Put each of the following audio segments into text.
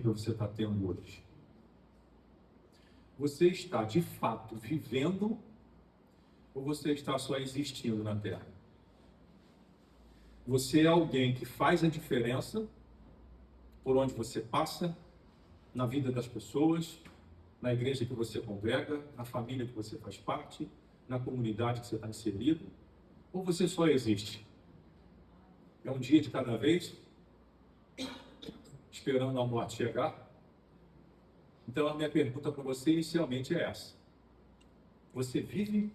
vida você está tendo hoje? Você está, de fato, vivendo ou você está só existindo na Terra? Você é alguém que faz a diferença por onde você passa, na vida das pessoas, na igreja que você congrega, na família que você faz parte, na comunidade que você está inserido? Ou você só existe? É um dia de cada vez, esperando a morte chegar? Então a minha pergunta para você inicialmente é essa: você vive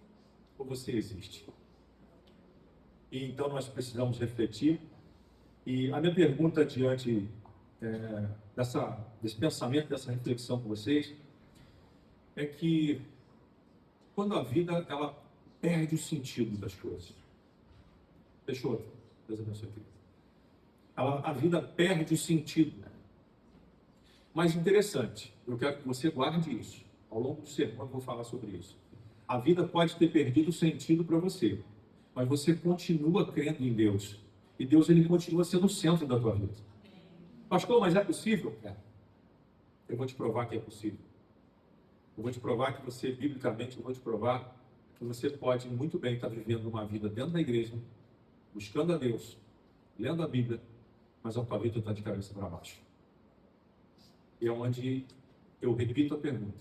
ou você existe? E então nós precisamos refletir. E a minha pergunta diante desse pensamento, dessa reflexão com vocês, é que quando a vida ela perde o sentido das coisas. Fechou? Deus abençoe, querido. A vida perde o sentido. Mas interessante, eu quero que você guarde isso. Ao longo do sermão eu vou falar sobre isso. A vida pode ter perdido o sentido para você, mas você continua crendo em Deus. E Deus ele continua sendo o centro da tua vida. Pastor, mas é possível? É. Eu vou te provar que é possível. Eu vou te provar que você, biblicamente, eu vou te provar que você pode muito bem estar vivendo uma vida dentro da igreja, buscando a Deus, lendo a Bíblia, mas a tua vida está de cabeça para baixo. E é onde eu repito a pergunta: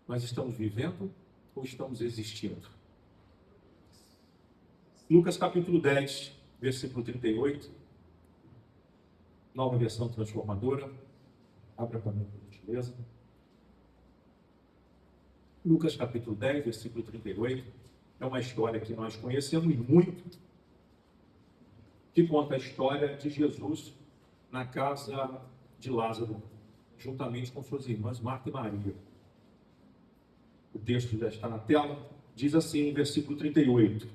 nós estamos vivendo ou estamos existindo? Lucas capítulo 10, versículo 38, nova versão transformadora. Abra para mim, por gentileza. Lucas capítulo 10, versículo 38, é uma história que nós conhecemos muito, que conta a história de Jesus na casa de Lázaro, juntamente com suas irmãs Marta e Maria. O texto já está na tela, diz assim, no versículo 38.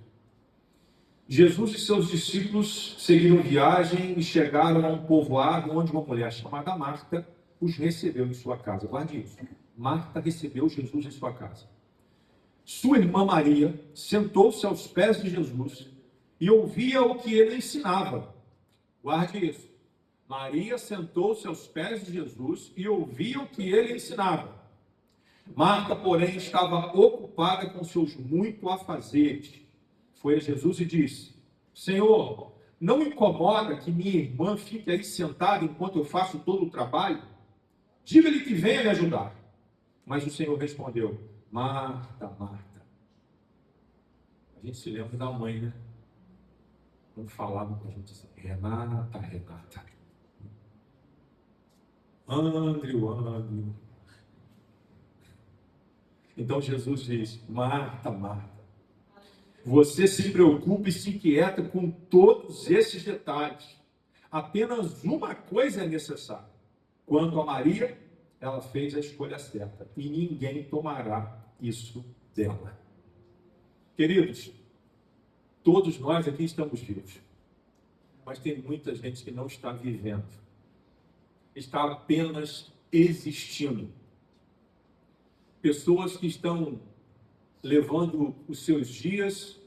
Jesus e seus discípulos seguiram viagem e chegaram a um povoado onde uma mulher chamada Marta os recebeu em sua casa. Guarde isso. Marta recebeu Jesus em sua casa. Sua irmã Maria sentou-se aos pés de Jesus e ouvia o que ele ensinava. Guarde isso. Maria sentou-se aos pés de Jesus e ouvia o que ele ensinava. Marta, porém, estava ocupada com seus muitos afazeres. Foi a Jesus e disse: Senhor, não incomoda que minha irmã fique aí sentada enquanto eu faço todo o trabalho? Diga-lhe que venha me ajudar. Mas o Senhor respondeu: Marta, Marta. A gente se lembra da mãe, né? Quando falava com a gente assim: Renata, Renata. Andrew. Então Jesus diz: Marta, Marta, você se preocupa e se inquieta com todos esses detalhes. Apenas uma coisa é necessária. Quanto a Maria, ela fez a escolha certa e ninguém tomará isso dela. Queridos, todos nós aqui estamos vivos, mas tem muita gente que não está vivendo, está apenas existindo. Pessoas que estão levando os seus dias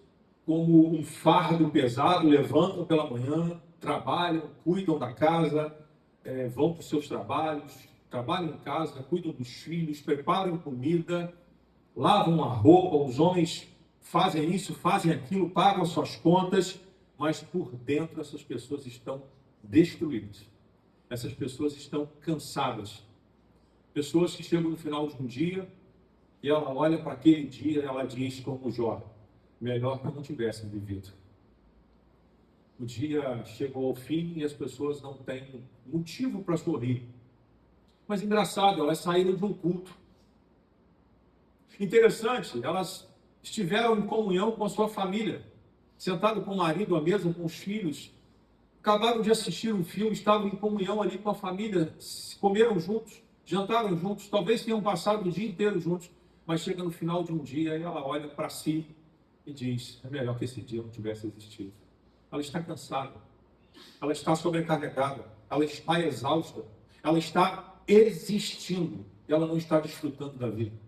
como um fardo pesado, levantam pela manhã, trabalham, cuidam da casa, vão para os seus trabalhos, trabalham em casa, cuidam dos filhos, preparam comida, lavam a roupa, os homens fazem isso, fazem aquilo, pagam as suas contas, mas por dentro essas pessoas estão destruídas. Essas pessoas estão cansadas. Pessoas que chegam no final de um dia e ela olha para aquele dia e ela diz como Jó: melhor que eu não tivesse vivido. O dia chegou ao fim e as pessoas não têm motivo para sorrir. Mas engraçado, elas saíram de um culto. Interessante, elas estiveram em comunhão com a sua família, sentado com o marido à mesa, com os filhos, acabaram de assistir um filme, estavam em comunhão ali com a família, comeram juntos, jantaram juntos, talvez tenham passado o dia inteiro juntos, mas chega no final de um dia e ela olha para si e diz: é melhor que esse dia não tivesse existido. Ela está cansada, ela está sobrecarregada, ela está exausta, ela está existindo, ela não está desfrutando da vida.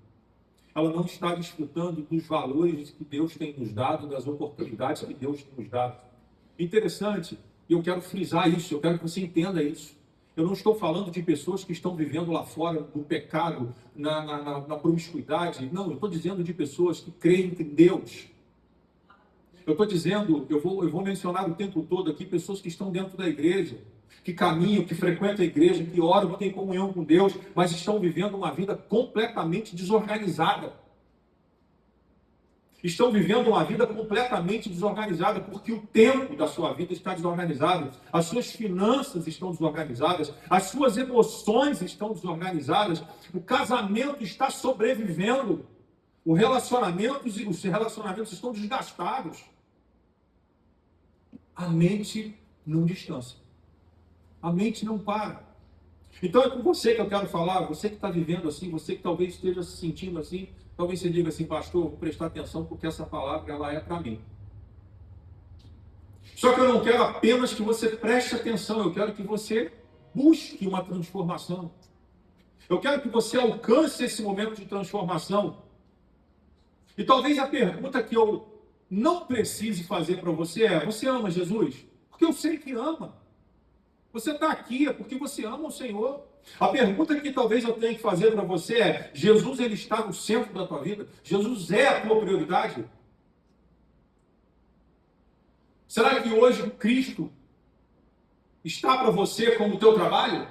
Ela não está desfrutando dos valores que Deus tem nos dado, das oportunidades que Deus tem nos dado. Interessante, e eu quero frisar isso, eu quero que você entenda isso. Eu não estou falando de pessoas que estão vivendo lá fora no pecado, na promiscuidade. Não, eu estou dizendo de pessoas que creem em Deus. Eu estou dizendo, eu vou mencionar o tempo todo aqui, pessoas que estão dentro da igreja, que caminham, que frequentam a igreja, que oram, que têm comunhão com Deus, mas estão vivendo uma vida completamente desorganizada. Estão vivendo uma vida completamente desorganizada, porque o tempo da sua vida está desorganizado, as suas finanças estão desorganizadas, as suas emoções estão desorganizadas, o casamento está sobrevivendo, os relacionamentos estão desgastados. A mente não descansa, a mente não para. Então é com você que eu quero falar, você que está vivendo assim, você que talvez esteja se sentindo assim, talvez você diga assim, pastor, vou prestar atenção porque essa palavra ela é para mim. Só que eu não quero apenas que você preste atenção, eu quero que você busque uma transformação. Eu quero que você alcance esse momento de transformação. E talvez a pergunta que eu não precise fazer para você é, você ama Jesus? Porque eu sei que ama. Você está aqui é porque você ama o Senhor. A pergunta que talvez eu tenha que fazer para você é, Jesus ele está no centro da tua vida? Jesus é a tua prioridade? Será que hoje Cristo está para você como o teu trabalho?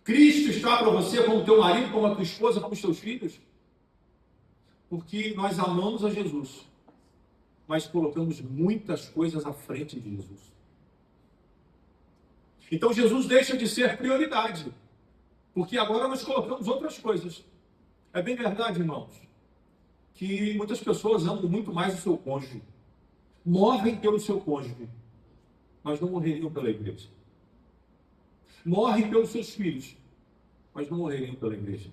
Cristo está para você como o teu marido, como a tua esposa, como os teus filhos? Porque nós amamos a Jesus, mas colocamos muitas coisas à frente de Jesus. Então Jesus deixa de ser prioridade, porque agora nós colocamos outras coisas. É bem verdade, irmãos, que muitas pessoas amam muito mais o seu cônjuge, morrem pelo seu cônjuge, mas não morreriam pela igreja. Morrem pelos seus filhos, mas não morreriam pela igreja.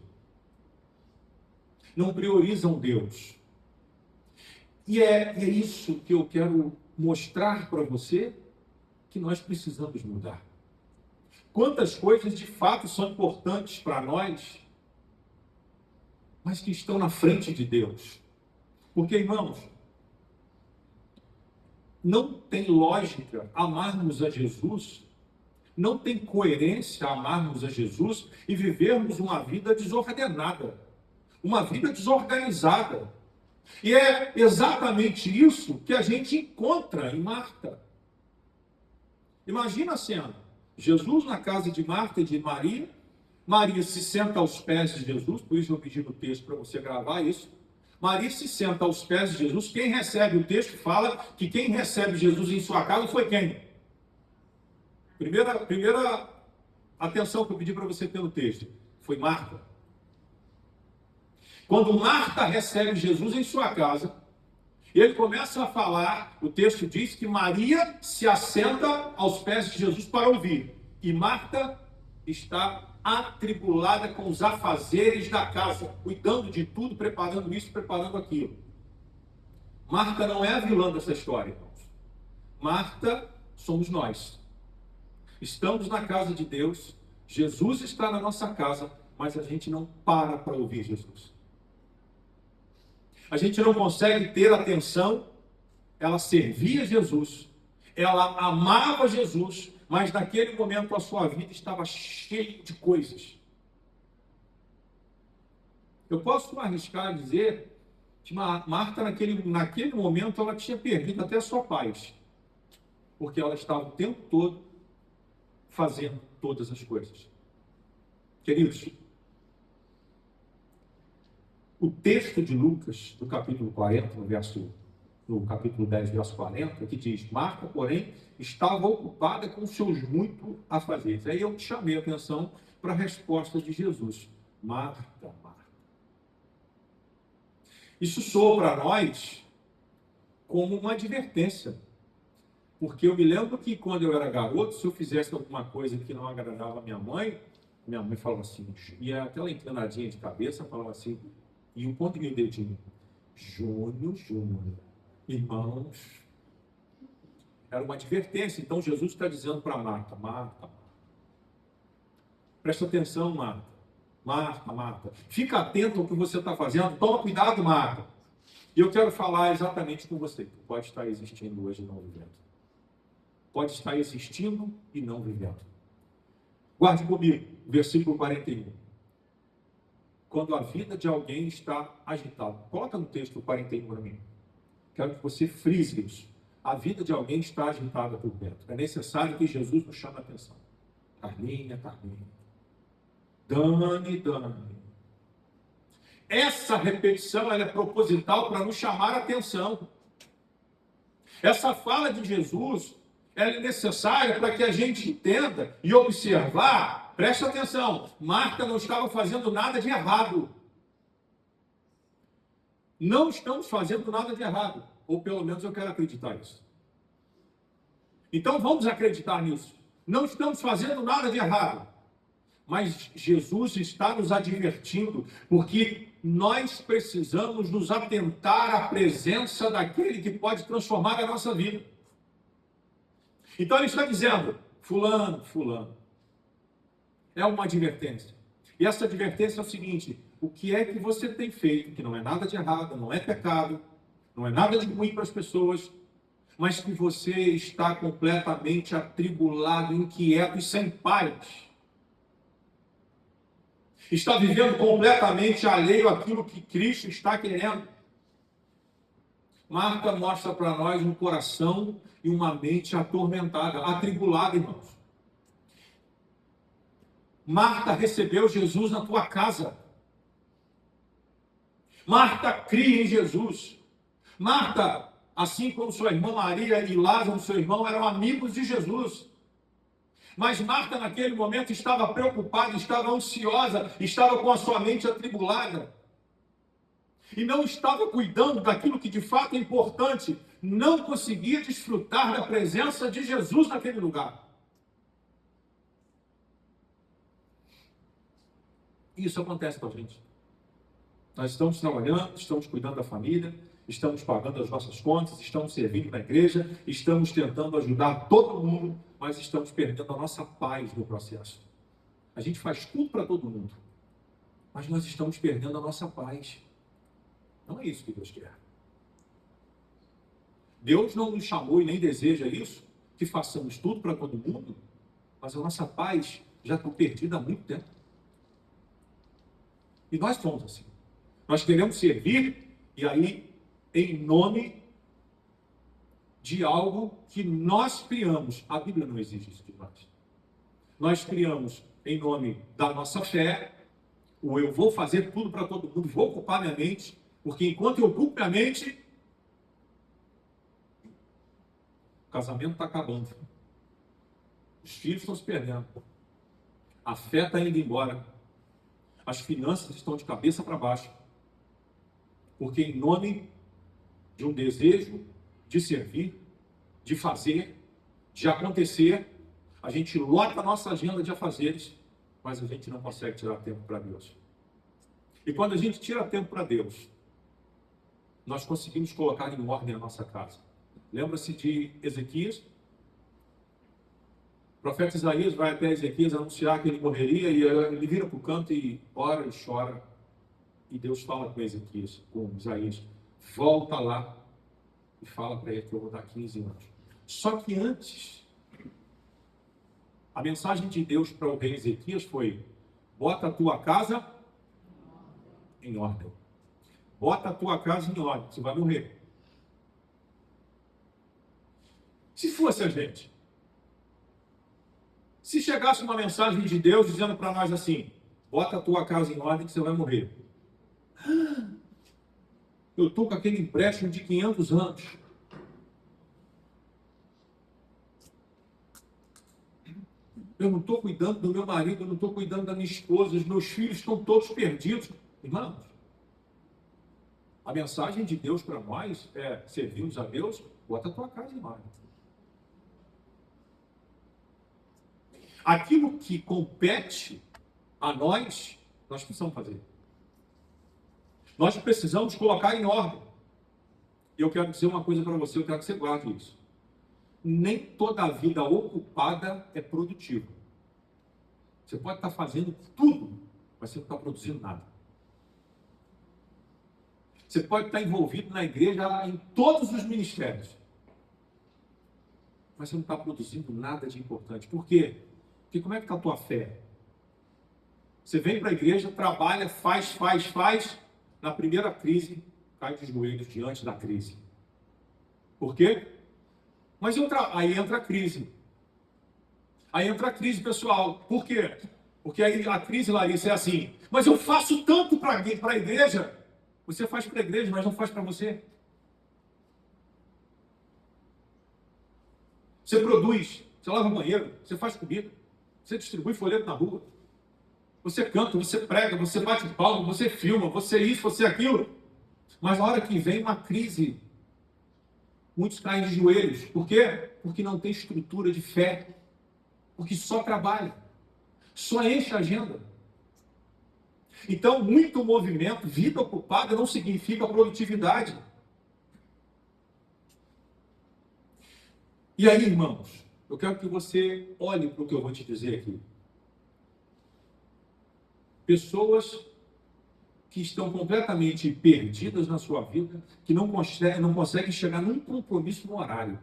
Não priorizam Deus. E é isso que eu quero mostrar para você, que nós precisamos mudar. Quantas coisas de fato são importantes para nós, mas que estão na frente de Deus. Porque, irmãos, não tem lógica amarmos a Jesus, não tem coerência amarmos a Jesus e vivermos uma vida desordenada, uma vida desorganizada. E é exatamente isso que a gente encontra em Marta. Imagina a cena. Jesus na casa de Marta e de Maria. Maria se senta aos pés de Jesus, por isso eu pedi no texto para você gravar isso. Maria se senta aos pés de Jesus. Quem recebe o texto fala que quem recebe Jesus em sua casa foi quem? Primeira atenção que eu pedi para você ter no texto. Foi Marta. Quando Marta recebe Jesus em sua casa, ele começa a falar, o texto diz que Maria se assenta aos pés de Jesus para ouvir. E Marta está atribulada com os afazeres da casa, cuidando de tudo, preparando isso, preparando aquilo. Marta não é a vilã dessa história, irmãos. Marta somos nós. Estamos na casa de Deus, Jesus está na nossa casa, mas a gente não para ouvir Jesus. A gente não consegue ter atenção. Ela servia Jesus, ela amava Jesus, mas naquele momento a sua vida estava cheia de coisas. Eu posso arriscar a dizer que Marta naquele momento ela tinha perdido até a sua paz, porque ela estava o tempo todo fazendo todas as coisas. Queridos, o texto de Lucas, do capítulo 40, no capítulo 10, verso 40, que diz, Marta, porém, estava ocupada com seus muito afazeres. Aí eu te chamei a atenção para a resposta de Jesus. Marta, Marta. Isso soa para nós como uma advertência. Porque eu me lembro que quando eu era garoto, se eu fizesse alguma coisa que não agradava a minha mãe falava assim, e aquela inclinadinha de cabeça falava assim, e o ponto e o dedinho, Júnior, irmãos, era uma advertência. Então Jesus está dizendo para Marta, Marta, presta atenção, Marta, fica atento ao que você está fazendo, toma cuidado, Marta. E eu quero falar exatamente com você, que pode estar existindo hoje e não vivendo. Pode estar existindo e não vivendo. Guarde comigo, versículo 41. Quando a vida de alguém está agitada. Coloca no texto 41 para mim. Quero que você frise isso. A vida de alguém está agitada por dentro. É necessário que Jesus nos chame a atenção. Carlinha. Dani. Essa repetição ela é proposital para nos chamar a atenção. Essa fala de Jesus ela é necessária para que a gente entenda e observar. Preste atenção, Marta não estava fazendo nada de errado. Não estamos fazendo nada de errado. Ou pelo menos eu quero acreditar isso. Então vamos acreditar nisso. Não estamos fazendo nada de errado. Mas Jesus está nos advertindo, porque nós precisamos nos atentar à presença daquele que pode transformar a nossa vida. Então ele está dizendo, fulano. É uma advertência. E essa advertência é o seguinte, o que é que você tem feito, que não é nada de errado, não é pecado, não é nada de ruim para as pessoas, mas que você está completamente atribulado, inquieto e sem paz. Está vivendo completamente alheio àquilo que Cristo está querendo. Marta mostra para nós um coração e uma mente atormentada, atribulada, irmãos. Marta recebeu Jesus na tua casa. Marta cria em Jesus. Marta, assim como sua irmã Maria e Lázaro, seu irmão, eram amigos de Jesus. Mas Marta, naquele momento, estava preocupada, estava ansiosa, estava com a sua mente atribulada. E não estava cuidando daquilo que de fato é importante. Não conseguia desfrutar da presença de Jesus naquele lugar. Isso acontece com a gente. Nós estamos trabalhando, estamos cuidando da família, estamos pagando as nossas contas, estamos servindo na igreja, estamos tentando ajudar todo mundo, mas estamos perdendo a nossa paz no processo. A gente faz tudo para todo mundo, mas nós estamos perdendo a nossa paz. Não é isso que Deus quer. Deus não nos chamou e nem deseja isso, que façamos tudo para todo mundo, mas a nossa paz já está perdida há muito tempo. E nós somos assim. Nós queremos servir, e aí, em nome de algo que nós criamos. A Bíblia não exige isso de nós. Nós criamos em nome da nossa fé, o eu vou fazer tudo para todo mundo, vou ocupar minha mente, porque enquanto eu ocupo minha mente, o casamento está acabando. Os filhos estão se perdendo. A fé está indo embora. As finanças estão de cabeça para baixo. Porque em nome de um desejo de servir, de fazer, de acontecer, a gente lota a nossa agenda de afazeres, mas a gente não consegue tirar tempo para Deus. E quando a gente tira tempo para Deus, nós conseguimos colocar em ordem a nossa casa. Lembra-se de Ezequias? O profeta Isaías vai até Ezequias anunciar que ele morreria, e ele vira para o canto e ora e chora. E Deus fala com Ezequias, com Isaías, volta lá e fala para ele que eu vou dar 15 anos. Só que antes, a mensagem de Deus para o rei Ezequias foi, bota a tua casa em ordem. Bota a tua casa em ordem, você vai morrer. Se fosse a gente, se chegasse uma mensagem de Deus dizendo para nós assim, bota a tua casa em ordem que você vai morrer. Eu estou com aquele empréstimo de 500 anos. Eu não estou cuidando do meu marido, eu não estou cuidando da minha esposa, os meus filhos estão todos perdidos. Irmãos, a mensagem de Deus para nós é, servimos a Deus, bota a tua casa em ordem. Aquilo que compete a nós, nós precisamos fazer. Nós precisamos colocar em ordem. E eu quero dizer uma coisa para você, eu quero que você guarde isso. Nem toda a vida ocupada é produtiva. Você pode estar fazendo tudo, mas você não está produzindo nada. Você pode estar envolvido na igreja em todos os ministérios, mas você não está produzindo nada de importante. Por quê? Porque como é que está a tua fé? Você vem para a igreja, trabalha, faz. Na primeira crise, cai de joelhos diante da crise. Por quê? Aí entra a crise. Aí entra a crise, pessoal. Por quê? Porque aí a crise, Larissa, é assim. Mas eu faço tanto para a igreja. Você faz para a igreja, mas não faz para você. Você produz, você lava banheiro, você faz comida, você distribui folheto na rua. Você canta, você prega, você bate palma, você filma, você isso, você aquilo. Mas na hora que vem uma crise, muitos caem de joelhos. Por quê? Porque não tem estrutura de fé. Porque só trabalha. Só enche a agenda. Então, muito movimento, vida ocupada, não significa produtividade. E aí, irmãos, eu quero que você olhe para o que eu vou te dizer aqui. Pessoas que estão completamente perdidas na sua vida, que não conseguem chegar num compromisso no horário.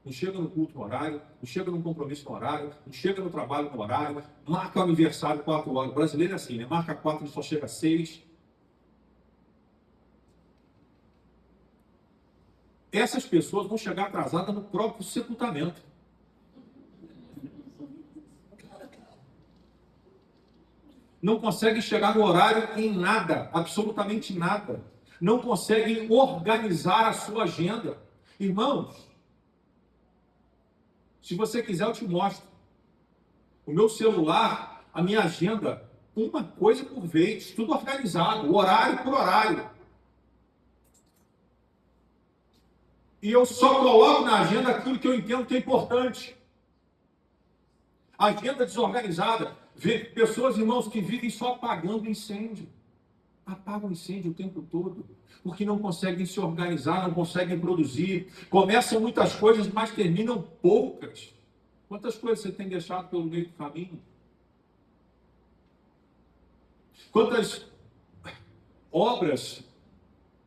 Não chega no culto no horário, não chega num compromisso no horário, não chega no trabalho no horário, marca o aniversário 4 horas. O brasileiro é assim, né? Marca 4 e só chega 6. Essas pessoas vão chegar atrasadas no próprio sepultamento. Não conseguem chegar no horário em nada, absolutamente nada. Não conseguem organizar a sua agenda. Irmãos, se você quiser, eu te mostro. O meu celular, a minha agenda, uma coisa por vez, tudo organizado, horário por horário. E eu só coloco na agenda aquilo que eu entendo que é importante. Agenda desorganizada. Ver pessoas, irmãos, que vivem só apagando incêndio. Apagam incêndio o tempo todo. Porque não conseguem se organizar, não conseguem produzir. Começam muitas coisas, mas terminam poucas. Quantas coisas você tem deixado pelo meio do caminho? Quantas obras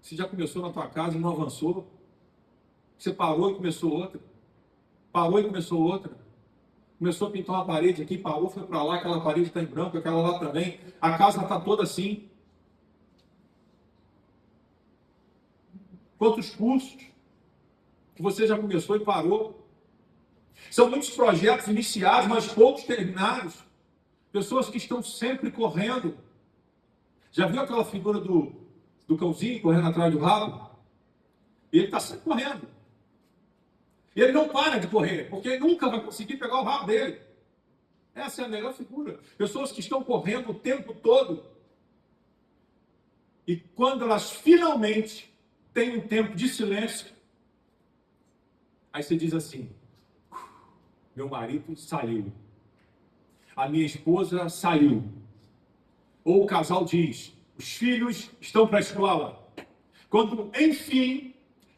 você já começou na tua casa e não avançou? Você parou e começou outra. Parou e começou outra. Começou a pintar uma parede aqui, parou, foi para lá, aquela parede está em branco, aquela lá também. A casa está toda assim. Quantos cursos que você já começou e parou? São muitos projetos iniciados, mas poucos terminados. Pessoas que estão sempre correndo. Já viu aquela figura do cãozinho correndo atrás do rabo? Ele está sempre correndo. E ele não para de correr, porque ele nunca vai conseguir pegar o rabo dele. Essa é a melhor figura. Pessoas que estão correndo o tempo todo. E quando elas finalmente têm um tempo de silêncio, aí você diz assim: meu marido saiu. A minha esposa saiu. Ou o casal diz: os filhos estão para a escola. Quando, enfim,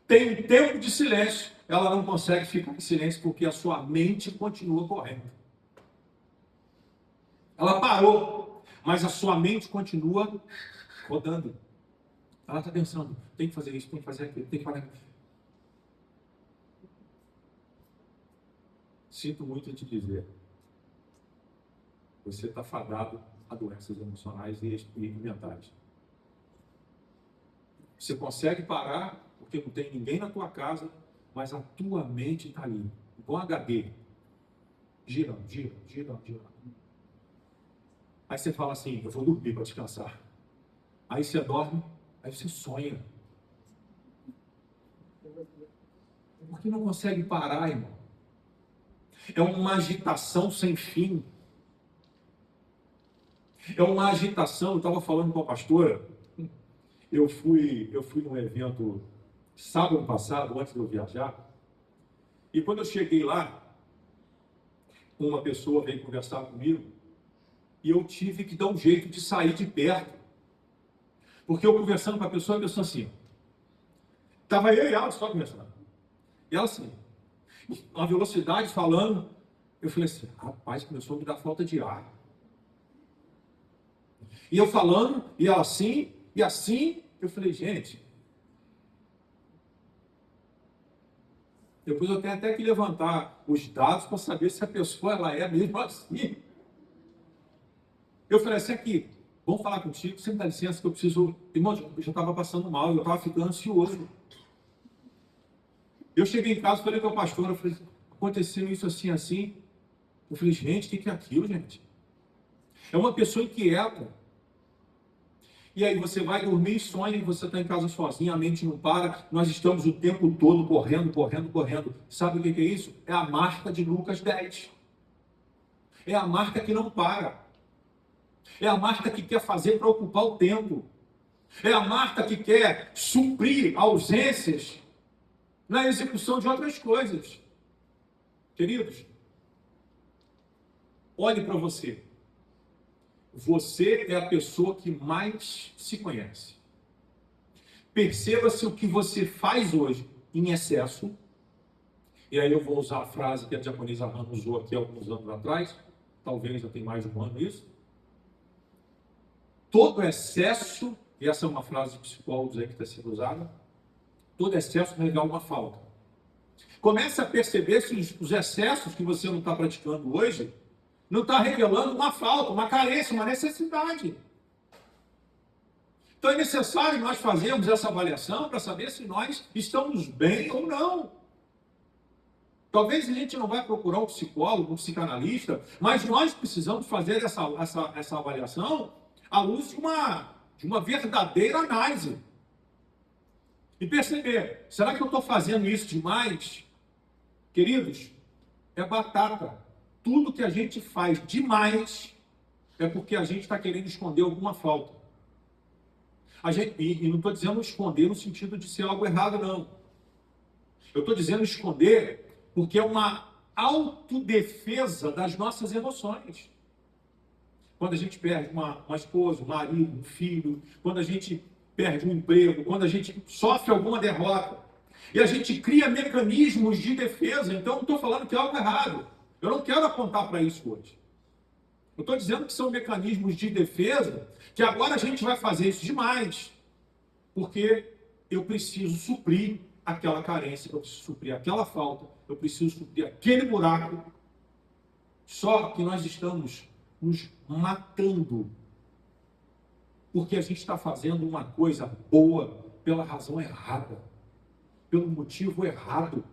tem um tempo de silêncio, ela não consegue ficar em silêncio porque a sua mente continua correndo. Ela parou, mas a sua mente continua rodando. Ela está pensando: tem que fazer isso, tem que fazer aquilo, tem que fazer aquilo. Sinto muito em te dizer, você está fadado a doenças emocionais e mentais. Você consegue parar porque não tem ninguém na tua casa, mas a tua mente está ali, igual HD, girando. Aí você fala assim: eu vou dormir para descansar. Aí você dorme, aí você sonha. Porque não consegue parar, irmão. É uma agitação sem fim. É uma agitação. Eu estava falando com a pastora. Eu fui num evento sábado passado, antes de eu viajar. E quando eu cheguei lá, uma pessoa veio conversar comigo. E eu tive que dar um jeito de sair de perto. Porque eu conversando com a pessoa assim. Estava eu e ela só conversando. E ela assim, a velocidade falando. Eu falei assim: rapaz, começou a me dar falta de ar. E eu falando, e ela assim, e assim. Eu falei: gente, Depois eu tenho até que levantar os dados para saber se a pessoa ela é mesmo assim. Eu falei assim, aqui, vamos falar contigo, você me dá licença que eu preciso... Irmão, eu já estava passando mal, eu estava ficando ansioso. Eu cheguei em casa, falei com a pastora, eu falei, aconteceu isso assim, assim. Eu falei, gente, o que é aquilo, gente? É uma pessoa inquieta. E aí você vai dormir e sonha, e você está em casa sozinho, a mente não para, nós estamos o tempo todo correndo, correndo, correndo. Sabe o que é isso? É a marca de Lucas 10. É a marca que não para. É a marca que quer fazer para ocupar o tempo. É a marca que quer suprir ausências na execução de outras coisas. Queridos, olhe para você. Você é a pessoa que mais se conhece. Perceba se o que você faz hoje em excesso, e aí eu vou usar a frase que a diaconisa Hannah usou aqui alguns anos atrás, talvez já tenha mais de um ano isso. Todo excesso, e essa é uma frase de psicólogos aí que está sendo usada, todo excesso revela uma falta. Comece a perceber se os excessos que você não está praticando hoje não está revelando uma falta, uma carência, uma necessidade. Então é necessário nós fazermos essa avaliação para saber se nós estamos bem ou não. Talvez a gente não vai procurar um psicólogo, um psicanalista, mas nós precisamos fazer essa avaliação à luz de uma verdadeira análise. E perceber, será que eu estou fazendo isso demais? Queridos, é batata. Tudo que a gente faz demais é porque a gente está querendo esconder alguma falta. E não estou dizendo esconder no sentido de ser algo errado, não. Eu estou dizendo esconder porque é uma autodefesa das nossas emoções. Quando a gente perde uma esposa, um marido, um filho, quando a gente perde um emprego, quando a gente sofre alguma derrota, e a gente cria mecanismos de defesa. Então, não estou falando que é algo errado. Eu não quero apontar para isso hoje. Eu estou dizendo que são mecanismos de defesa, que agora a gente vai fazer isso demais, porque eu preciso suprir aquela carência, eu preciso suprir aquela falta, eu preciso suprir aquele buraco. Só que nós estamos nos matando, porque a gente está fazendo uma coisa boa pela razão errada, pelo motivo errado.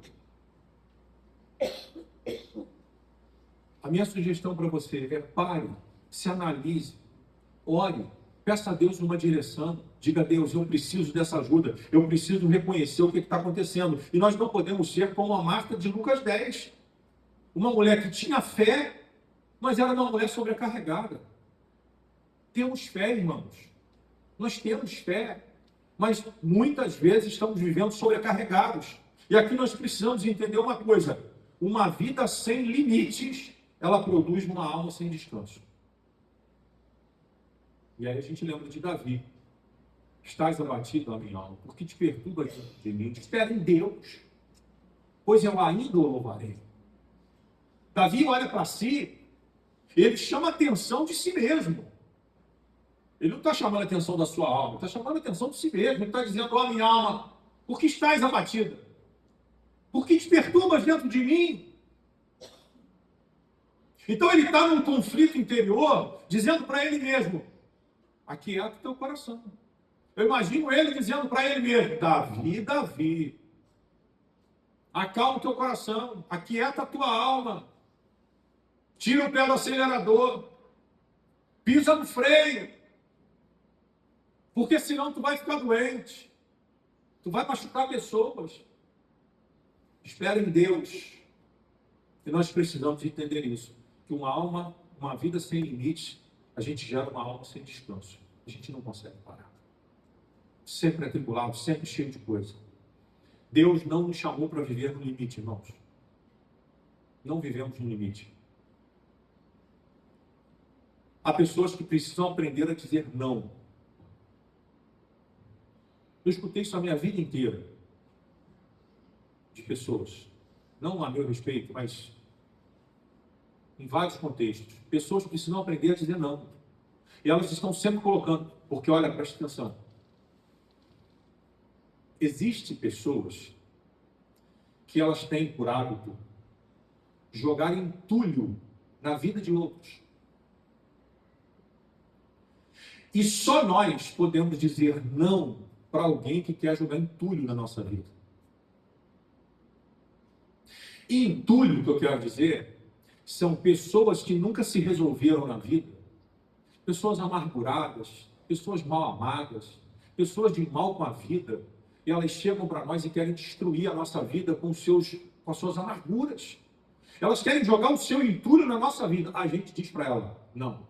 A minha sugestão para você é pare, se analise, ore, peça a Deus uma direção, diga a Deus, eu preciso dessa ajuda, eu preciso reconhecer o que está acontecendo. E nós não podemos ser como a Marta de Lucas 10, uma mulher que tinha fé, mas era uma mulher sobrecarregada. Temos fé, irmãos, nós temos fé, mas muitas vezes estamos vivendo sobrecarregados. E aqui nós precisamos entender uma coisa, uma vida sem limites, ela produz uma alma sem descanso. E aí a gente lembra de Davi. Estás abatido, a minha alma, porque te perturba de mim. Espera em Deus, pois eu ainda o louvarei. Davi olha para si, ele chama a atenção de si mesmo. Ele não está chamando a atenção da sua alma, está chamando a atenção de si mesmo. Ele está dizendo, ó minha alma, por que estás abatida? Por que te perturbas dentro de mim? Então ele está num conflito interior, dizendo para ele mesmo, aquieta o teu coração. Eu imagino ele dizendo para ele mesmo, Davi, Davi, acalma o teu coração, aquieta a tua alma, tira o pé do acelerador, pisa no freio, porque senão tu vai ficar doente, tu vai machucar pessoas. Espera em Deus. E nós precisamos entender isso, que uma vida sem limites, a gente gera uma alma sem descanso. A gente não consegue parar. Sempre atribulado, sempre cheio de coisa. Deus não nos chamou para viver no limite, irmãos. Não vivemos no limite. Há pessoas que precisam aprender a dizer não. Eu escutei isso a minha vida inteira. De pessoas. Não a meu respeito, mas em vários contextos. Pessoas precisam aprender a dizer não. E elas estão sempre colocando, porque olha, preste atenção. Existem pessoas que elas têm por hábito jogar entulho na vida de outros. E só nós podemos dizer não para alguém que quer jogar entulho na nossa vida. E entulho, que eu quero dizer, são pessoas que nunca se resolveram na vida, pessoas amarguradas, pessoas mal amadas, pessoas de mal com a vida, e elas chegam para nós e querem destruir a nossa vida com as suas amarguras. Elas querem jogar o seu entulho na nossa vida. A gente diz para ela, não.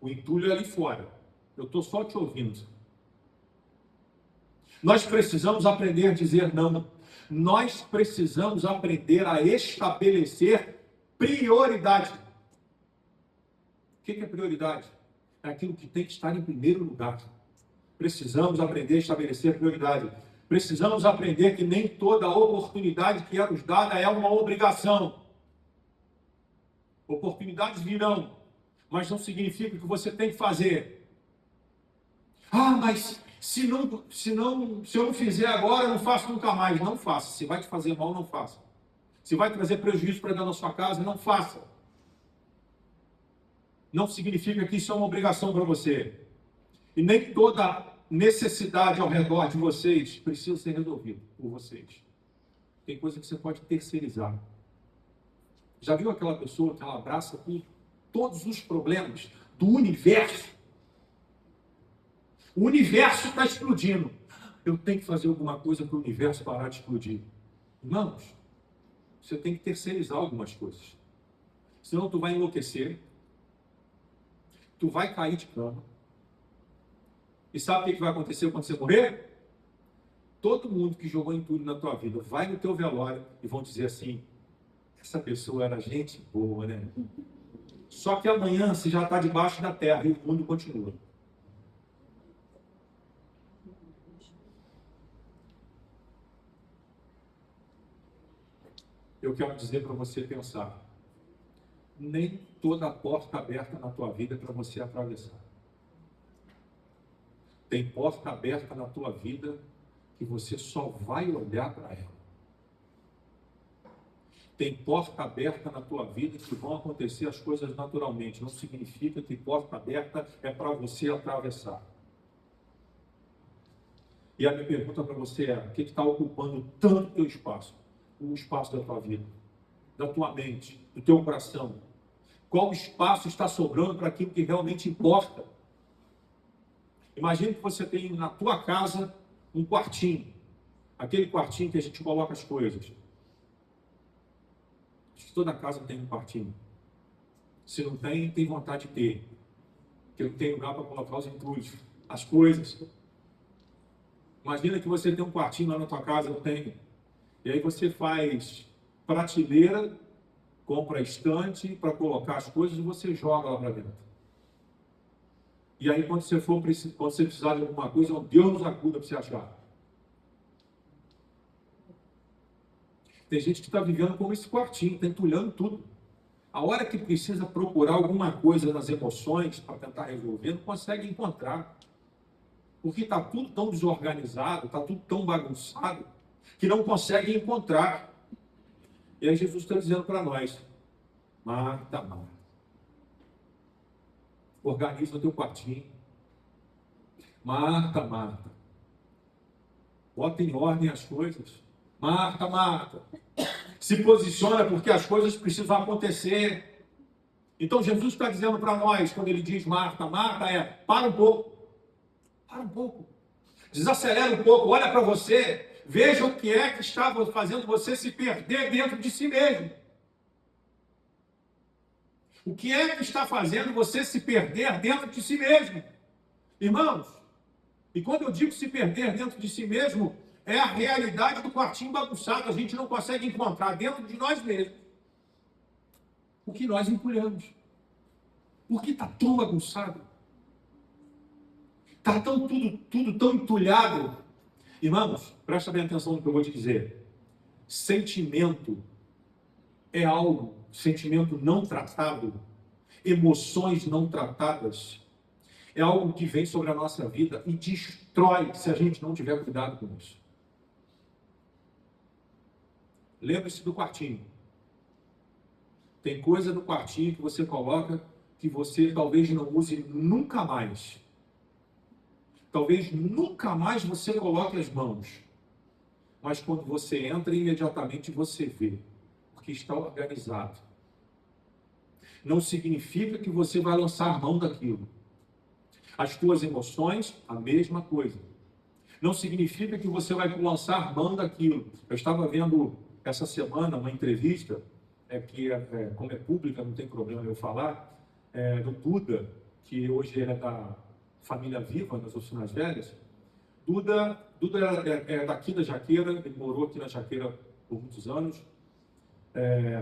O entulho é ali fora. Eu estou só te ouvindo. Nós precisamos aprender a dizer não. Nós precisamos aprender a estabelecer prioridade. O que é prioridade? É aquilo que tem que estar em primeiro lugar. Precisamos aprender a estabelecer prioridade. Precisamos aprender que nem toda oportunidade que é nos dada é uma obrigação. Oportunidades virão, mas não significa que você tem que fazer. Ah, mas se eu não fizer agora, eu não faço nunca mais. Não faça. Se vai te fazer mal, não faça. Se vai trazer prejuízo para dentro da sua casa, não faça. Não significa que isso é uma obrigação para você. E nem toda necessidade ao redor de vocês precisa ser resolvida por vocês. Tem coisa que você pode terceirizar. Já viu aquela pessoa que ela abraça todos os problemas do universo? O universo está explodindo. Eu tenho que fazer alguma coisa para o universo parar de explodir. Irmãos, você tem que terceirizar algumas coisas. Senão tu vai enlouquecer. Tu vai cair de cama. E sabe o que vai acontecer quando você morrer? Todo mundo que jogou entulho na tua vida vai no teu velório e vão dizer assim, essa pessoa era gente boa, né? Só que amanhã você já está debaixo da terra e o mundo continua. Eu quero dizer para você pensar, nem toda porta aberta na tua vida é para você atravessar. Tem porta aberta na tua vida que você só vai olhar para ela. Tem porta aberta na tua vida que vão acontecer as coisas naturalmente. Não significa que porta aberta é para você atravessar. E a minha pergunta para você é, o que está ocupando tanto teu espaço? O espaço da tua vida, da tua mente, do teu coração. Qual espaço está sobrando para aquilo que realmente importa? Imagine que você tem na tua casa um quartinho. Aquele quartinho que a gente coloca as coisas. Acho que toda casa tem um quartinho. Se não tem, tem vontade de ter. Porque não tem lugar para colocar os entulhos, as coisas. Imagina que você tem um quartinho lá na tua casa, eu tenho. E aí você faz prateleira, compra estante para colocar as coisas e você joga lá para dentro. E aí quando você precisar de alguma coisa, Deus nos acuda para você achar. Tem gente que está vivendo como esse quartinho, está entulhando tudo. A hora que precisa procurar alguma coisa nas emoções para tentar resolver, não consegue encontrar. Porque está tudo tão desorganizado, está tudo tão bagunçado, que não consegue encontrar. E aí Jesus está dizendo para nós, Marta, Marta, organiza o teu quartinho. Marta, Marta, bota em ordem as coisas. Marta, Marta, se posiciona porque as coisas precisam acontecer. Então Jesus está dizendo para nós, quando ele diz Marta, Marta, para um pouco. Para um pouco. Desacelera um pouco, olha para você, veja o que é que estava fazendo você se perder dentro de si mesmo. O que é que está fazendo você se perder dentro de si mesmo? Irmãos, e quando eu digo se perder dentro de si mesmo, é a realidade do quartinho bagunçado. A gente não consegue encontrar dentro de nós mesmos o que nós empulhamos. Porque está tão bagunçado. Está tudo tão entulhado. Irmãos, presta bem atenção no que eu vou te dizer. Sentimento é algo, sentimento não tratado, emoções não tratadas, é algo que vem sobre a nossa vida e destrói se a gente não tiver cuidado com isso. Lembre-se do quartinho. Tem coisa no quartinho que você coloca que você talvez não use nunca mais. Talvez nunca mais você coloque as mãos. Mas quando você entra, imediatamente você vê. Porque está organizado. Não significa que você vai lançar mão daquilo. As tuas emoções, a mesma coisa. Não significa que você vai lançar mão daquilo. Eu estava vendo essa semana uma entrevista, como é pública, não tem problema eu falar, do Duda, que hoje é da família Viva, nas Oficinas Velhas. Duda é daqui da Jaqueira, ele morou aqui na Jaqueira por muitos anos.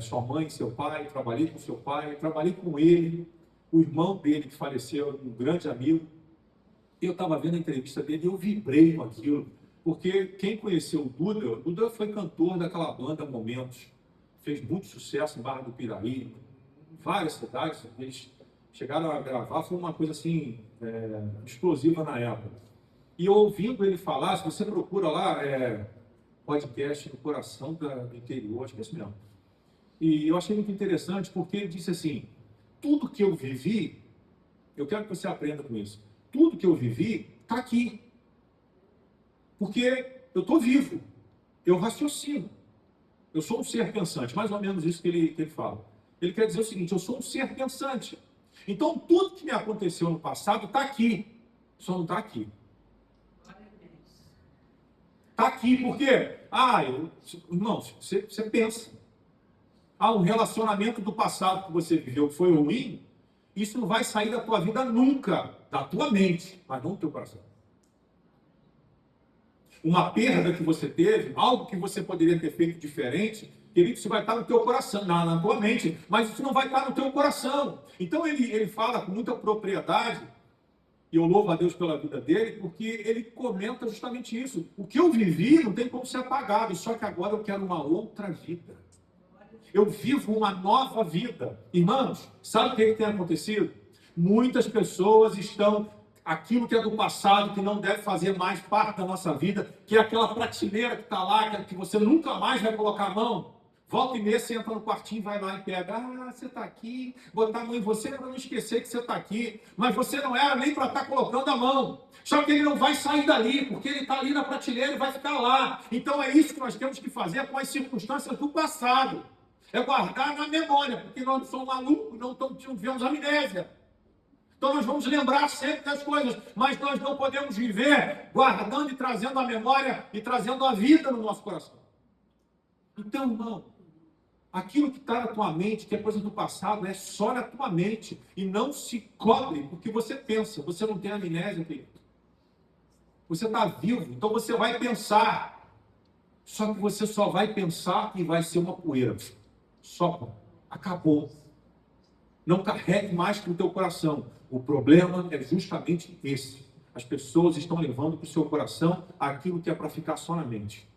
Sua mãe, seu pai, trabalhei com seu pai, trabalhei com ele, o irmão dele que faleceu, um grande amigo. Eu estava vendo a entrevista dele e eu vibrei com aquilo, porque quem conheceu o Duda foi cantor daquela banda Momentos, fez muito sucesso em Barra do Piraí, em várias cidades, eles chegaram a gravar, foi uma coisa assim, explosiva na época. E eu ouvindo ele falar, se você procura lá, podcast no coração do interior, acho que é isso mesmo. E eu achei muito interessante porque ele disse assim, tudo que eu vivi, eu quero que você aprenda com isso, tudo que eu vivi está aqui. Porque eu estou vivo, eu raciocino, eu sou um ser pensante, mais ou menos isso que ele fala. Ele quer dizer o seguinte, eu sou um ser pensante. Então tudo que me aconteceu no passado está aqui, só não está aqui. Está aqui porque, não, você pensa. Um relacionamento do passado que você viveu que foi ruim, isso não vai sair da tua vida nunca, da tua mente, mas não do teu coração. Uma perda que você teve, algo que você poderia ter feito diferente, querido, isso vai estar no teu coração, na tua mente, mas isso não vai estar no teu coração. Então ele fala com muita propriedade, e eu louvo a Deus pela vida dele, porque ele comenta justamente isso. O que eu vivi não tem como ser apagado, só que agora eu quero uma outra vida. Eu vivo uma nova vida. Irmãos, sabe o que tem acontecido? Muitas pessoas estão, aquilo que é do passado, que não deve fazer mais parte da nossa vida, que é aquela prateleira que está lá, que você nunca mais vai colocar a mão. Volta e meia, você entra no quartinho, vai lá e pega. Você está aqui. Botar a mão em você para não esquecer que você está aqui. Mas você não era nem para estar colocando a mão. Só que ele não vai sair dali, porque ele está ali na prateleira e vai ficar lá. Então é isso que nós temos que fazer com as circunstâncias do passado. É guardar na memória, porque nós não somos malucos, não tivemos amnésia. Então nós vamos lembrar sempre das coisas, mas nós não podemos viver guardando e trazendo a memória e trazendo a vida no nosso coração. Então, irmão, aquilo que está na tua mente, que é coisa do passado, é só na tua mente. E não se cobre porque você pensa, você não tem amnésia, querido. Você está vivo, então você vai pensar. Só que você só vai pensar e vai ser uma poeira. Sopra. Acabou. Não carregue mais para o teu coração. O problema é justamente esse. As pessoas estão levando para o seu coração aquilo que é para ficar só na mente.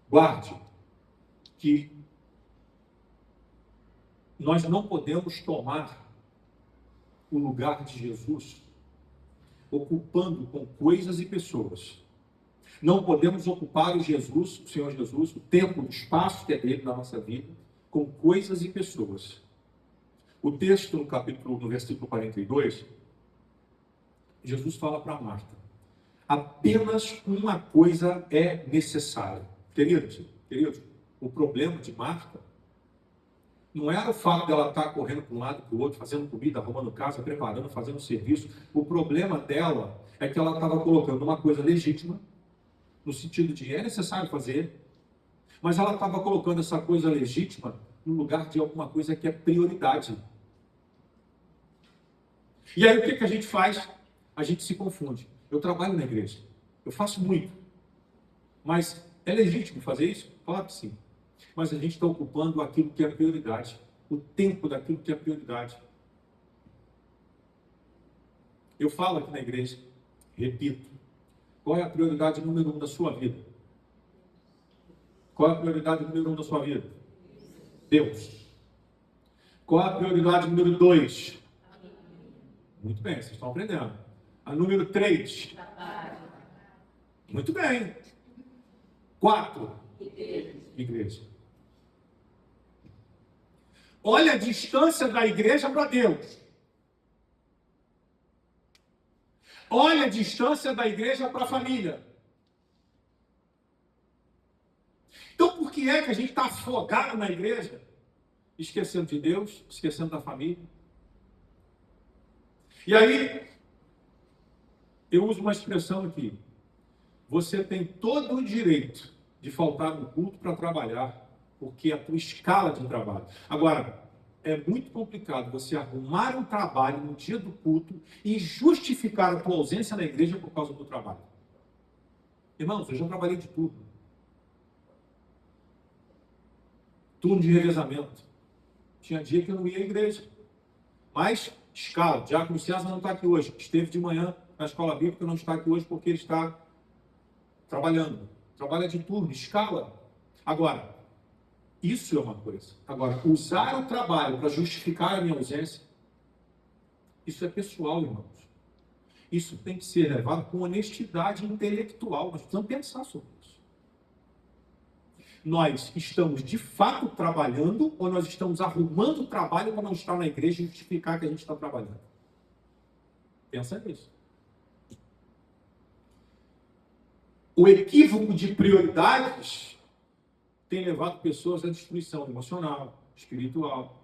Guarde que nós não podemos tomar o lugar de Jesus ocupando com coisas e pessoas. Não podemos ocupar o Senhor Jesus, o tempo, o espaço que é dele na nossa vida, com coisas e pessoas. O texto no versículo 42, Jesus fala para Marta, apenas uma coisa é necessária. Queridos, o problema de Marta não era o fato dela estar correndo para um lado e para o outro, fazendo comida, arrumando casa, preparando, fazendo serviço. O problema dela é que ela estava colocando uma coisa legítima, no sentido de é necessário fazer, mas ela estava colocando essa coisa legítima no lugar de alguma coisa que é prioridade. E aí o que a gente faz? A gente se confunde. Eu trabalho na igreja, eu faço muito, mas é legítimo fazer isso? Claro que sim. Mas a gente está ocupando aquilo que é prioridade, o tempo daquilo que é prioridade. Eu falo aqui na igreja, repito, qual é a prioridade número 1 da sua vida? Qual é a prioridade número 1 da sua vida? Deus. Qual é a prioridade número 2? Muito bem, vocês estão aprendendo. A número 3? Muito bem. 4. Igreja. Olha a distância da igreja para Deus. Olha a distância da igreja para a família. Então, por que é que a gente está afogado na igreja? Esquecendo de Deus, esquecendo da família. E aí, eu uso uma expressão aqui. Você tem todo o direito de faltar no culto para trabalhar, porque é a tua escala de trabalho. Agora, é muito complicado você arrumar um trabalho no dia do culto e justificar a tua ausência na igreja por causa do trabalho. Irmãos, eu já trabalhei de tudo. Turno de revezamento. Tinha dia que eu não ia à igreja. Mas, escala, Diácono César não está aqui hoje. Esteve de manhã na escola bíblica, não está aqui hoje porque ele está trabalhando. Trabalha de turno, escala. Agora, isso é uma coisa. Agora, usar o trabalho para justificar a minha ausência, isso é pessoal, irmãos. Isso tem que ser levado com honestidade intelectual. Nós precisamos pensar sobre isso. Nós estamos de fato trabalhando ou nós estamos arrumando o trabalho para não estar na igreja e justificar que a gente está trabalhando? Pensa nisso. O equívoco de prioridades tem levado pessoas à destruição emocional, espiritual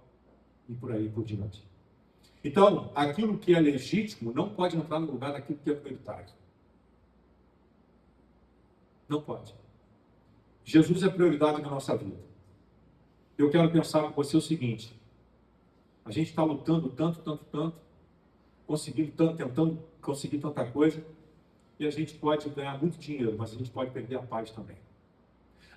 e por aí por diante. Então, aquilo que é legítimo não pode entrar no lugar daquilo que é prioritário. Não pode. Jesus é prioridade na nossa vida. Eu quero pensar com você o seguinte: a gente está lutando tanto, tentando conseguir tanta coisa, e a gente pode ganhar muito dinheiro, mas a gente pode perder a paz também.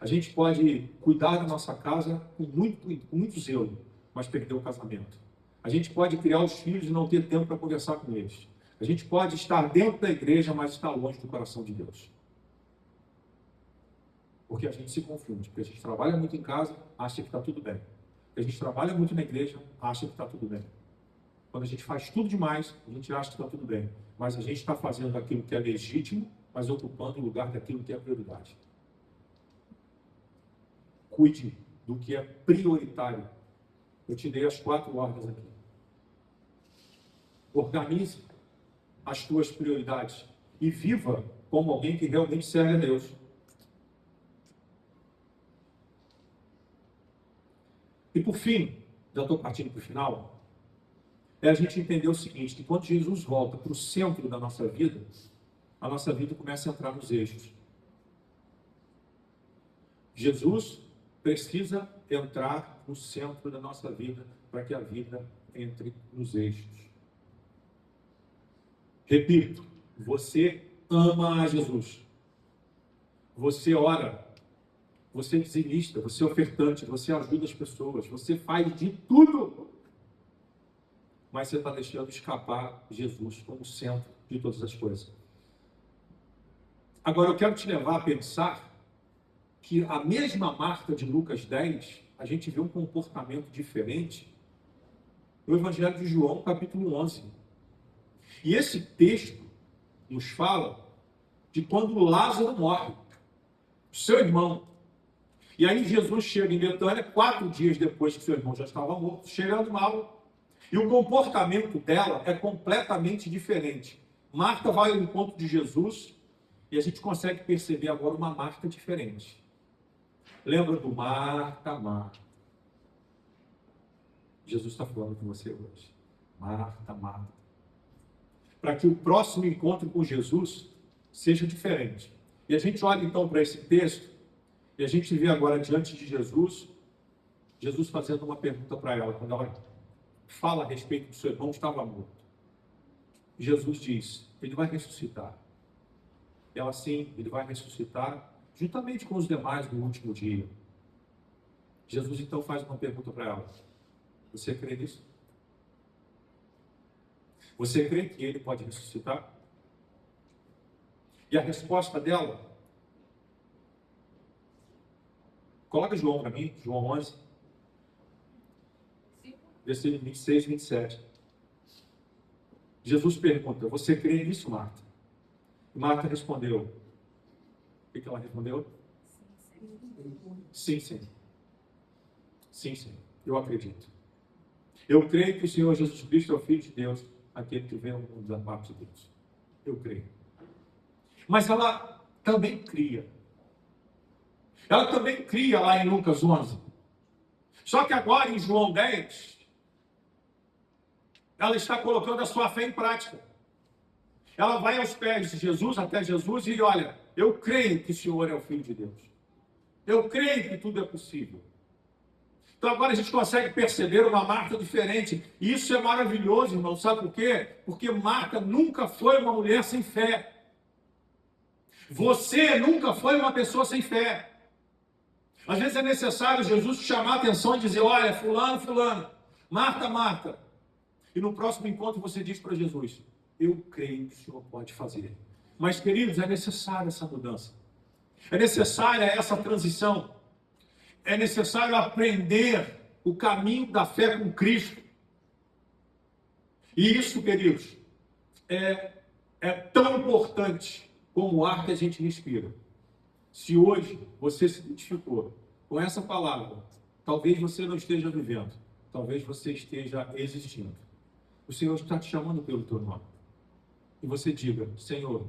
A gente pode cuidar da nossa casa com muito zelo, mas perder o casamento. A gente pode criar os filhos e não ter tempo para conversar com eles. A gente pode estar dentro da igreja, mas estar longe do coração de Deus. Porque a gente se confunde. Porque a gente trabalha muito em casa, acha que está tudo bem. Porque a gente trabalha muito na igreja, acha que está tudo bem. Quando a gente faz tudo demais, a gente acha que está tudo bem. Mas a gente está fazendo aquilo que é legítimo, mas ocupando o lugar daquilo que é prioridade. Cuide do que é prioritário. Eu te dei as 4 ordens aqui. Organize as tuas prioridades e viva como alguém que realmente serve a Deus. E por fim, já estou partindo para o final, é a gente entender o seguinte, que quando Jesus volta para o centro da nossa vida, a nossa vida começa a entrar nos eixos. Jesus precisa entrar no centro da nossa vida para que a vida entre nos eixos. Repito, você ama a Jesus. Você ora, você é dizimista, você é ofertante, você ajuda as pessoas, você faz de tudo. Mas você está deixando escapar Jesus como centro de todas as coisas. Agora eu quero te levar a pensar que a mesma Marta de Lucas 10, a gente vê um comportamento diferente no Evangelho de João, capítulo 11. E esse texto nos fala de quando Lázaro morre, seu irmão. E aí Jesus chega em Betânia 4 dias depois que seu irmão já estava morto, cheirando mal. E o comportamento dela é completamente diferente. Marta vai ao encontro de Jesus e a gente consegue perceber agora uma Marta diferente. Lembra do Marta, Marta? Jesus está falando com você hoje. Marta, Marta. Para que o próximo encontro com Jesus seja diferente. E a gente olha então para esse texto e a gente vê agora diante de Jesus, Jesus fazendo uma pergunta para ela, quando ela fala a respeito do seu irmão que estava morto. Jesus diz, ele vai ressuscitar. Ela sim, ele vai ressuscitar, juntamente com os demais no último dia. Jesus então faz uma pergunta para ela. Você crê nisso? Você crê que ele pode ressuscitar? E a resposta dela, coloca João para mim, João 11, versículo 26 e 27. Jesus pergunta, você crê nisso, Marta? E Marta respondeu, O que ela respondeu? Sim, sim. Sim, sim. Eu acredito. Eu creio que o Senhor Jesus Cristo é o Filho de Deus, aquele que veio ao mundo da parte de Deus. Eu creio. Mas ela também cria. Ela também cria lá em Lucas 11. Só que agora em João 10, ela está colocando a sua fé em prática. Ela vai aos pés de Jesus, até Jesus, e olha, eu creio que o Senhor é o Filho de Deus. Eu creio que tudo é possível. Então agora a gente consegue perceber uma Marta diferente. E isso é maravilhoso, irmão. Sabe por quê? Porque Marta nunca foi uma mulher sem fé. Você nunca foi uma pessoa sem fé. Às vezes é necessário Jesus te chamar a atenção e dizer, olha, fulano, fulano, Marta, Marta. E no próximo encontro você diz para Jesus, eu creio que o Senhor pode fazer. Mas, queridos, é necessária essa mudança. É necessária essa transição. É necessário aprender o caminho da fé com Cristo. E isso, queridos, é tão importante como o ar que a gente respira. Se hoje você se identificou com essa palavra, talvez você não esteja vivendo, talvez você esteja existindo. O Senhor está te chamando pelo teu nome. E você diga, Senhor,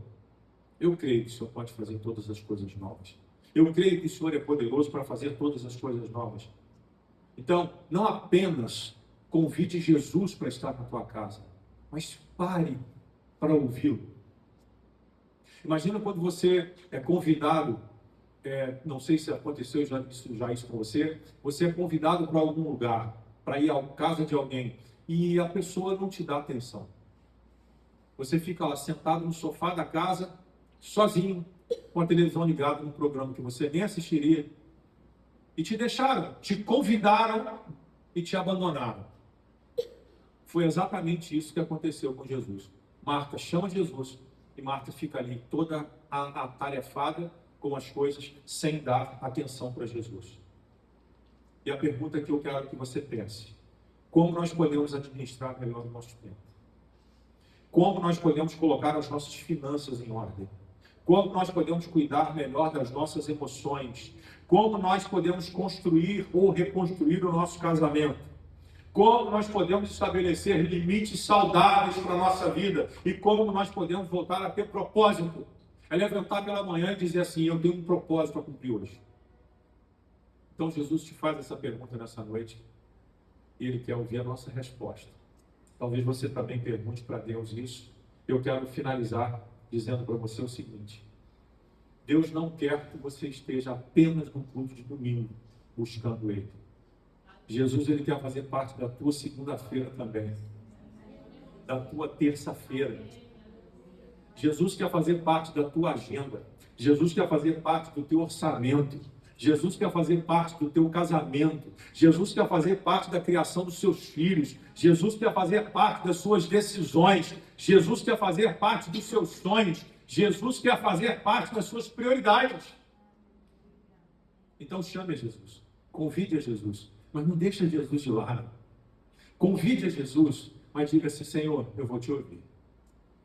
eu creio que o Senhor pode fazer todas as coisas novas. Eu creio que o Senhor é poderoso para fazer todas as coisas novas. Então, não apenas convide Jesus para estar na tua casa, mas pare para ouvi-lo. Imagina quando você é convidado, não sei se aconteceu já isso com você, você é convidado para algum lugar, para ir à casa de alguém, e a pessoa não te dá atenção. Você fica lá sentado no sofá da casa, sozinho, com a televisão ligada num programa que você nem assistiria, e te deixaram, te convidaram e te abandonaram. Foi exatamente isso que aconteceu com Jesus. Marta chama Jesus e Marta fica ali toda atarefada com as coisas sem dar atenção para Jesus. E a pergunta que eu quero que você pense: como nós podemos administrar melhor o nosso tempo? Como nós podemos colocar as nossas finanças em ordem? Como nós podemos cuidar melhor das nossas emoções? Como nós podemos construir ou reconstruir o nosso casamento? Como nós podemos estabelecer limites saudáveis para a nossa vida? E como nós podemos voltar a ter propósito? É levantar pela manhã e dizer assim, eu tenho um propósito a cumprir hoje. Então Jesus te faz essa pergunta nessa noite e Ele quer ouvir a nossa resposta. Talvez você também pergunte para Deus isso. Eu quero finalizar dizendo para você o seguinte: Deus não quer que você esteja apenas no culto de domingo buscando Ele. Jesus, Ele quer fazer parte da tua segunda-feira também, da tua terça-feira. Jesus quer fazer parte da tua agenda. Jesus quer fazer parte do teu orçamento. Jesus quer fazer parte do teu casamento. Jesus quer fazer parte da criação dos seus filhos. Jesus quer fazer parte das suas decisões. Jesus quer fazer parte dos seus sonhos. Jesus quer fazer parte das suas prioridades. Então chame a Jesus. Convide a Jesus. Mas não deixe Jesus de lado. Convide a Jesus, mas diga assim, Senhor, eu vou te ouvir.